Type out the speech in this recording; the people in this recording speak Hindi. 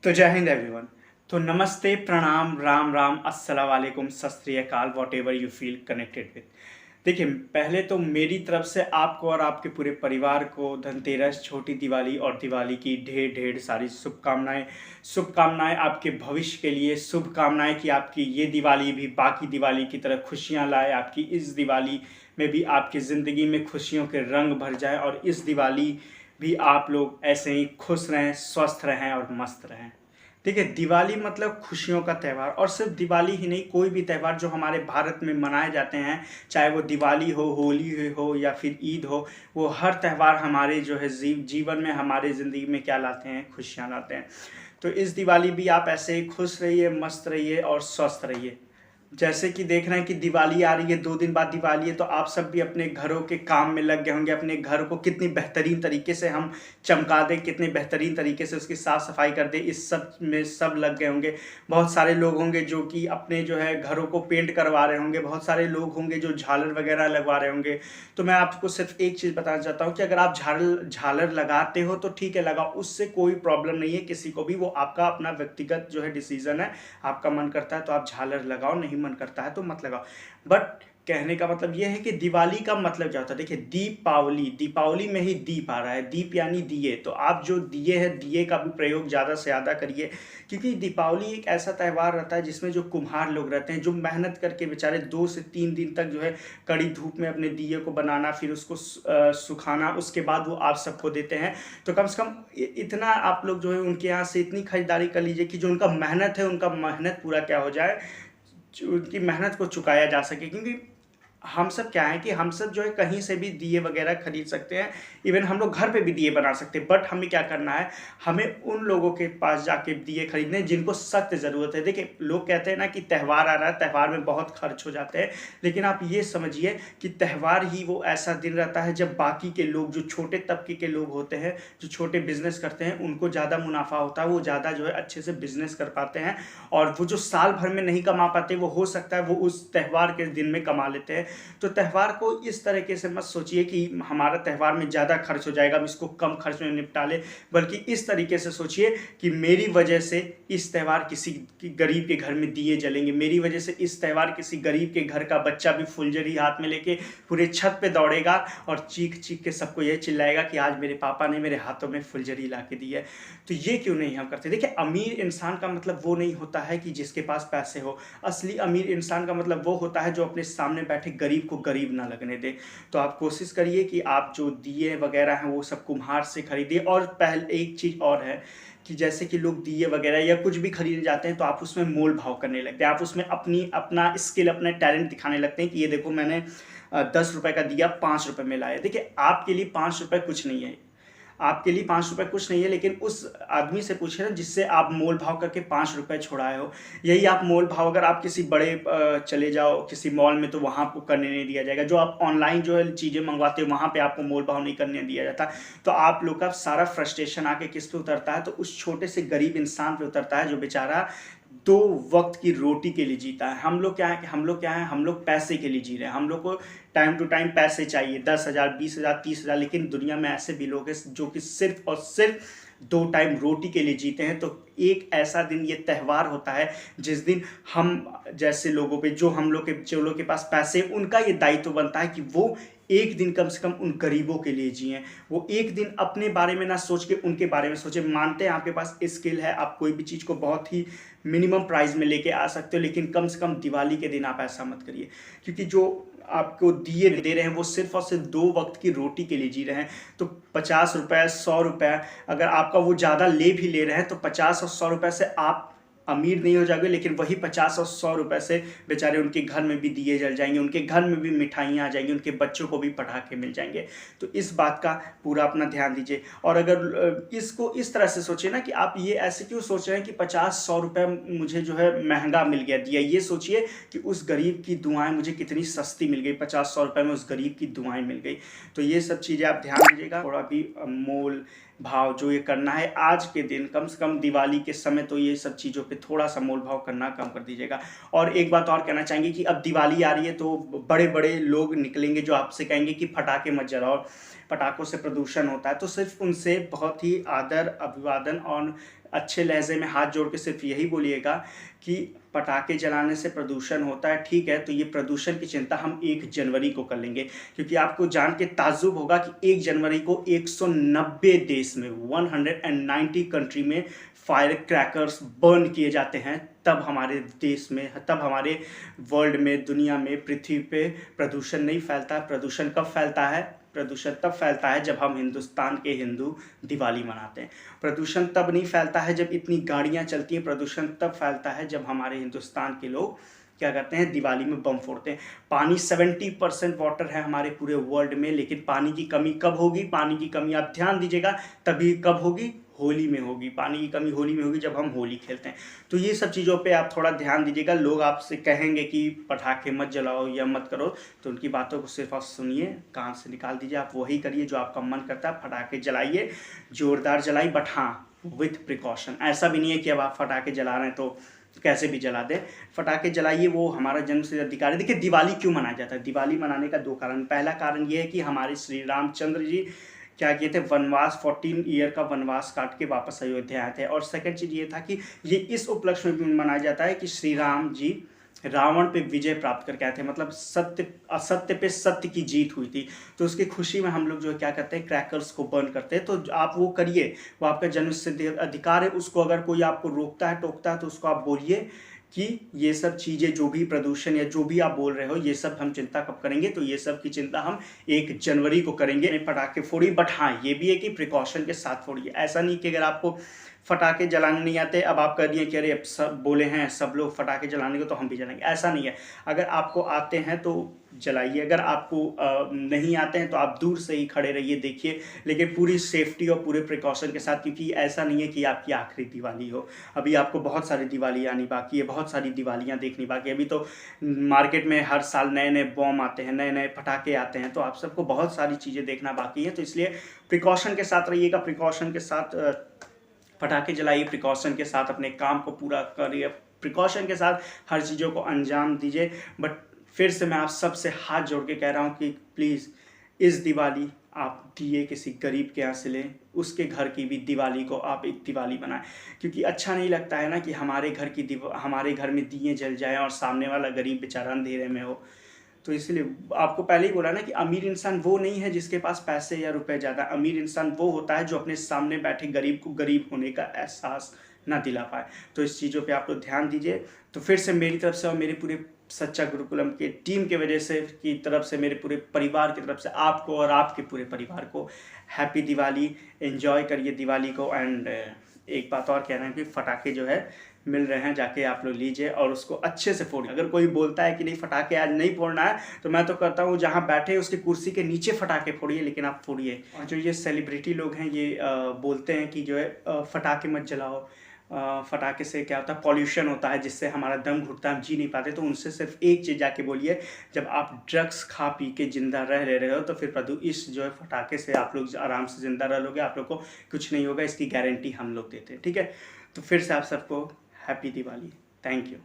तो जय हिंद एवरीवन। तो नमस्ते, प्रणाम, राम राम, अस्सलाम वालेकुम, सत श्री अकाल, what ever you feel connected with. देखिए, पहले तो मेरी तरफ से आपको और आपके पूरे परिवार को धनतेरस, छोटी दिवाली और दिवाली की ढेर ढेर सारी शुभकामनाएं। शुभकामनाएं आपके भविष्य के लिए, शुभकामनाएं कि आपकी ये दिवाली भी बाकी दिवाली की तरह खुशियां लाए, आपकी इस दिवाली में भी आपकी ज़िंदगी में खुशियों के रंग भर जाए और इस दिवाली भी आप लोग ऐसे ही खुश रहें, स्वस्थ रहें और मस्त रहें। देखिए, दिवाली मतलब खुशियों का त्यौहार, और सिर्फ दिवाली ही नहीं, कोई भी त्यौहार जो हमारे भारत में मनाए जाते हैं, चाहे वो दिवाली हो, होली हो या फिर ईद हो, वो हर त्यौहार हमारे जो है जीवन में, हमारे ज़िंदगी में क्या लाते हैं? खुशियाँ लाते हैं। तो इस दिवाली भी आप ऐसे ही खुश रहिए, मस्त रहिए और स्वस्थ रहिए। जैसे कि देख रहे हैं कि दिवाली आ रही है, 2 दिन बाद दिवाली है, तो आप सब भी अपने घरों के काम में लग गए होंगे। अपने घर को कितनी बेहतरीन तरीके से हम चमका दें, कितने बेहतरीन तरीके से उसकी साफ़ सफाई कर दें, इस सब में सब लग गए होंगे। बहुत सारे लोग होंगे जो कि अपने जो है घरों को पेंट करवा रहे होंगे, बहुत सारे लोग होंगे जो झालर वगैरह लगवा रहे होंगे। तो मैं आपको सिर्फ एक चीज़ बताना चाहता हूँ कि अगर आप झालर लगाते हो तो ठीक है, लगाओ, उससे कोई प्रॉब्लम नहीं है किसी को भी। वो आपका अपना व्यक्तिगत जो है डिसीजन है। आपका मन करता है तो आप झालर लगाओ, नहीं मन करता है तो मत लगाओ। बट कहने का मतलब यह है कि दिवाली का मतलब क्या होता है? देखिए, दीपावली, दीपावली में ही दीप आ रहा है, दीप यानी दिए। तो आप जो दिए हैं, दिए का भी प्रयोग ज़्यादा से ज़्यादा करिए, क्योंकि दीपावली एक ऐसा त्यौहार रहता है जिसमें जो कुम्हार लोग रहते हैं, जो मेहनत करके बेचारे 2 से 3 दिन तक जो है कड़ी धूप में अपने दिए को बनाना, फिर उसको सुखाना, उसके बाद वो आप सबको देते हैं। तो कम से कम इतना आप लोग जो है उनके यहाँ से इतनी खरीदारी कर लीजिए कि जो उनका मेहनत है, उनका मेहनत पूरा क्या हो जाए, उनकी मेहनत को चुकाया जा सके। क्योंकि हम सब क्या है कि हम सब जो है कहीं से भी दिए वगैरह खरीद सकते हैं। इवन हम लोग घर पे भी दिए बना सकते हैं। बट हमें क्या करना है? हमें उन लोगों के पास जाके दिए खरीदने हैं जिनको सख्त ज़रूरत है। देखिए, लोग कहते हैं ना कि त्यौहार आ रहा है, त्यौहार में बहुत खर्च हो जाते हैं, लेकिन आप ये समझिए कि त्यौहार ही वो ऐसा दिन रहता है जब बाकी के लोग, जो छोटे तबके के लोग होते हैं, जो छोटे बिजनेस करते हैं, उनको ज़्यादा मुनाफा होता है, वो ज़्यादा जो है अच्छे से बिजनेस कर पाते हैं। और वो जो साल भर में नहीं कमा पाते, वो हो सकता है वो उस त्यौहार के दिन में कमा लेते हैं। तो त्यौहार को इस तरीके से मत सोचिए कि हमारा त्यौहार में ज़्यादा खर्च हो जाएगा, हम इसको कम खर्च में निपटा लें। बल्कि इस तरीके से सोचिए कि मेरी वजह से इस त्यौहार किसी गरीब के घर में दिए जलेंगे, मेरी वजह से इस त्यौहार किसी गरीब के घर का बच्चा भी फुलझड़ी हाथ में लेके पूरे छत पे दौड़ेगा और चीख चीख के सबको ये चिल्लाएगा कि आज मेरे पापा ने मेरे हाथों में फुलझड़ी ला के दी है। तो ये क्यों नहीं हम करते? देखिए, अमीर इंसान का मतलब वो नहीं होता है कि जिसके पास पैसे हो। असली अमीर इंसान का मतलब वो होता है जो अपने सामने बैठे गरीब को गरीब ना लगने दे। तो आप कोशिश करिए कि आप जो दिए वगैरह हैं वो सब कुम्हार से खरीदिए। और पहले एक चीज़ और है कि जैसे कि लोग दिए वगैरह या कुछ भी खरीदने जाते हैं तो आप उसमें मोल भाव करने लगते हैं, आप उसमें अपना स्किल, अपना टैलेंट दिखाने लगते हैं कि ये देखो, मैंने 10 रुपए का दिया 5 रुपए में लाया। देखिए, आपके लिए 5 रुपए कुछ नहीं है, आपके लिए 5 रुपए कुछ नहीं है, लेकिन उस आदमी से पूछिए ना जिससे आप मोल भाव करके 5 रुपए छुड़ाए हो। यही आप मोल भाव अगर आप किसी बड़े चले जाओ किसी मॉल में, तो वहाँ आपको करने नहीं दिया जाएगा। जो आप ऑनलाइन जो है चीज़ें मंगवाते हो, वहाँ पे आपको मोल भाव नहीं करने दिया जाता। तो आप लोग का सारा फ्रस्ट्रेशन आके किस पे उतरता है? तो उस छोटे से गरीब इंसान पे उतरता है जो बेचारा 2 वक्त की रोटी के लिए जीता है। हम लोग क्या है कि हम लोग पैसे के लिए जी रहे हैं। हम लोग को टाइम टू टाइम पैसे चाहिए, 10,000, 20,000, 30,000। लेकिन दुनिया में ऐसे भी लोग हैं जो कि सिर्फ और सिर्फ 2 टाइम रोटी के लिए जीते हैं। तो एक ऐसा दिन, ये त्यौहार होता है जिस दिन हम जैसे लोगों पे, जो लोग के पास पैसे, उनका ये दायित्व बनता है कि वो एक दिन कम से कम उन गरीबों के लिए जिएं। वो एक दिन अपने बारे में ना सोच के उनके बारे में सोचे। मानते हैं आपके पास स्किल है, आप कोई भी चीज़ को बहुत ही मिनिमम प्राइस में लेके आ सकते हो, लेकिन कम से कम दिवाली के दिन आप ऐसा मत करिए। क्योंकि जो आपको दिए दे रहे हैं वो सिर्फ और सिर्फ 2 वक्त की रोटी के लिए जी रहे हैं। तो 50 रुपए, 100 रुपए, अगर आपका वो ज़्यादा ले भी ले रहे हैं, तो 50 और 100 रुपए से आप अमीर नहीं हो जाओगे, लेकिन वही 50 और 100 रुपए से बेचारे उनके घर में भी दिए जल जाएंगे, उनके घर में भी मिठाइयाँ आ जाएंगी, उनके बच्चों को भी पटाखे मिल जाएंगे। तो इस बात का पूरा अपना ध्यान दीजिए। और अगर इसको इस तरह से सोचिए ना कि आप ये ऐसे क्यों सोच रहे हैं कि 50-100 रुपए मुझे जो है महंगा मिल गया दिया। ये सोचिए कि उस गरीब की दुआएं मुझे कितनी सस्ती मिल गई, 50-100 रुपए में उस गरीब की दुआएं मिल गई। तो ये सब चीज़ें आप ध्यान दीजिएगा। थोड़ा भी मोल भाव जो ये करना है आज के दिन, कम से कम दिवाली के समय, तो ये सब चीज़ों पे थोड़ा सा मोल भाव करना कम कर दीजिएगा। और एक बात और कहना चाहेंगे कि अब दिवाली आ रही है तो बड़े बड़े लोग निकलेंगे जो आपसे कहेंगे कि पटाखे मत जलाओ, पटाखों से प्रदूषण होता है। तो सिर्फ उनसे बहुत ही आदर, अभिवादन और अच्छे लहजे में हाथ जोड़ के सिर्फ यही बोलिएगा कि पटाखे जलाने से प्रदूषण होता है, ठीक है, तो ये प्रदूषण की चिंता हम 1 जनवरी को कर लेंगे, क्योंकि आपको जान के ताज्जुब होगा कि 1 जनवरी को 190 देश में 190 कंट्री में फायर क्रैकर्स बर्न किए जाते हैं। तब हमारे देश में, तब हमारे वर्ल्ड में, दुनिया में, पृथ्वी पे प्रदूषण नहीं फैलता। प्रदूषण कब फैलता है? प्रदूषण तब फैलता है जब हम हिंदुस्तान के हिंदू दिवाली मनाते हैं। प्रदूषण तब नहीं फैलता है जब इतनी गाड़ियां चलती हैं। प्रदूषण तब फैलता है जब हमारे हिंदुस्तान के लोग क्या करते हैं? दिवाली में बम फोड़ते हैं। पानी 70% वाटर है हमारे पूरे वर्ल्ड में, लेकिन पानी की कमी कब होगी? पानी की कमी आप ध्यान दीजिएगा, तभी कब होगी? होली में होगी। पानी की कमी होली में होगी जब हम होली खेलते हैं। तो ये सब चीज़ों पे आप थोड़ा ध्यान दीजिएगा। लोग आपसे कहेंगे कि पटाखे मत जलाओ या मत करो, तो उनकी बातों को सिर्फ आप सुनिए, कान से निकाल दीजिए। आप वही करिए जो आपका मन करता है। पटाखे जलाइए, जोरदार जलाइए, बट हाँ विथ प्रिकॉशन। ऐसा भी नहीं है कि अब आप पटाखे जला रहे हैं तो कैसे भी जला दें। पटाखे जलाइए, वो हमारा जन्मसिद्ध अधिकार है। देखिए, दिवाली क्यों मनाया जाता है? दिवाली मनाने का 2 कारण। पहला कारण ये है कि हमारे श्री रामचंद्र जी क्या किए थे? वनवास, 14 ईयर का वनवास काट के वापस अयोध्या आए थे। और सेकंड चीज़ ये था कि ये इस उपलक्ष्य में मनाया जाता है कि श्री राम जी रावण पे विजय प्राप्त करके आए थे, मतलब सत्य असत्य पे सत्य की जीत हुई थी। तो उसकी खुशी में हम लोग जो है क्या करते हैं? क्रैकर्स को बर्न करते हैं। तो आप वो करिए, वो आपका जन्मसिद्ध अधिकार है। उसको अगर कोई आपको रोकता है, टोकता है, तो उसको आप बोलिए कि ये सब चीज़ें, जो भी प्रदूषण या जो भी आप बोल रहे हो, ये सब हम चिंता कब करेंगे? तो ये सब की चिंता हम 1 जनवरी को करेंगे। पटाखे फोड़िए, बट हाँ ये भी है कि प्रिकॉशन के साथ फोड़िए। ऐसा नहीं कि अगर आपको फटाखे जलाने नहीं आते, अब आप कह दिए कि अरे अब सब बोले हैं सब लोग फटाखे जलाने को तो हम भी जलाएंगे। ऐसा नहीं है। अगर आपको आते हैं तो जलाइए, अगर आपको नहीं आते हैं तो आप दूर से ही खड़े रहिए, देखिए, लेकिन पूरी सेफ्टी और पूरे प्रिकॉशन के साथ, क्योंकि ऐसा नहीं है कि आपकी आखिरी दिवाली हो। अभी आपको बहुत सारी दिवाली आनी बाकी है, बहुत सारी दिवालियाँ देखनी बाकी है। अभी तो मार्केट में हर साल नए नए बॉम आते हैं, नए नए पटाखे आते हैं, तो आप सबको बहुत सारी चीज़ें देखना बाकी है। तो इसलिए प्रिकॉशन के साथ रहिएगा, प्रिकॉशन के साथ पटाखे जलाइए, प्रिकॉशन के साथ अपने काम को पूरा करिए, प्रिकॉशन के साथ हर चीज़ों को अंजाम दीजिए। बट फिर से मैं आप सबसे हाथ जोड़ के कह रहा हूँ कि प्लीज़ इस दिवाली आप दिए किसी गरीब के यहाँ से लें, उसके घर की भी दिवाली को आप एक दिवाली बनाएं, क्योंकि अच्छा नहीं लगता है ना कि हमारे घर में दिए जल जाएं और सामने वाला गरीब बेचारा अंधेरे में हो। तो इसलिए आपको पहले ही बोला ना कि अमीर इंसान वो नहीं है जिसके पास पैसे या रुपए ज़्यादा। अमीर इंसान वो होता है जो अपने सामने बैठे गरीब को गरीब होने का एहसास ना दिला पाए। तो इस चीज़ों पे आप लोग ध्यान दीजिए। तो फिर से मेरी तरफ से और मेरे पूरे सच्चा गुरुकुलम के टीम के वजह से की तरफ से, मेरे पूरे परिवार की तरफ से आपको और आपके पूरे परिवार को हैप्पी दिवाली। एंजॉय करिए दिवाली को। एंड एक बात और कहना है कि फटाखे जो है मिल रहे हैं, जाके आप लोग लीजिए और उसको अच्छे से फोड़िए। अगर कोई बोलता है कि नहीं फटाखे आज नहीं फोड़ना है, तो मैं तो कहता हूँ जहाँ बैठे उसकी कुर्सी के नीचे फटाखे फोड़िए, लेकिन आप फोड़िए। और जो ये सेलिब्रिटी लोग हैं ये बोलते हैं कि जो है फटाखे मत जलाओ, फटाखे से क्या होता है? पॉल्यूशन होता है, जिससे हमारा दम घुटता है, हम जी नहीं पाते। तो उनसे सिर्फ एक चीज़ जाके बोलिए, जब आप ड्रग्स खा पी के जिंदा रह रहे हो तो फिर इस जो है फटाखे से आप लोग आराम से जिंदा रह लोगे, आप लोग को कुछ नहीं होगा, इसकी गारंटी हम लोग देते हैं, ठीक है? तो फिर से आप सबको हैप्पी दिवाली। Thank you.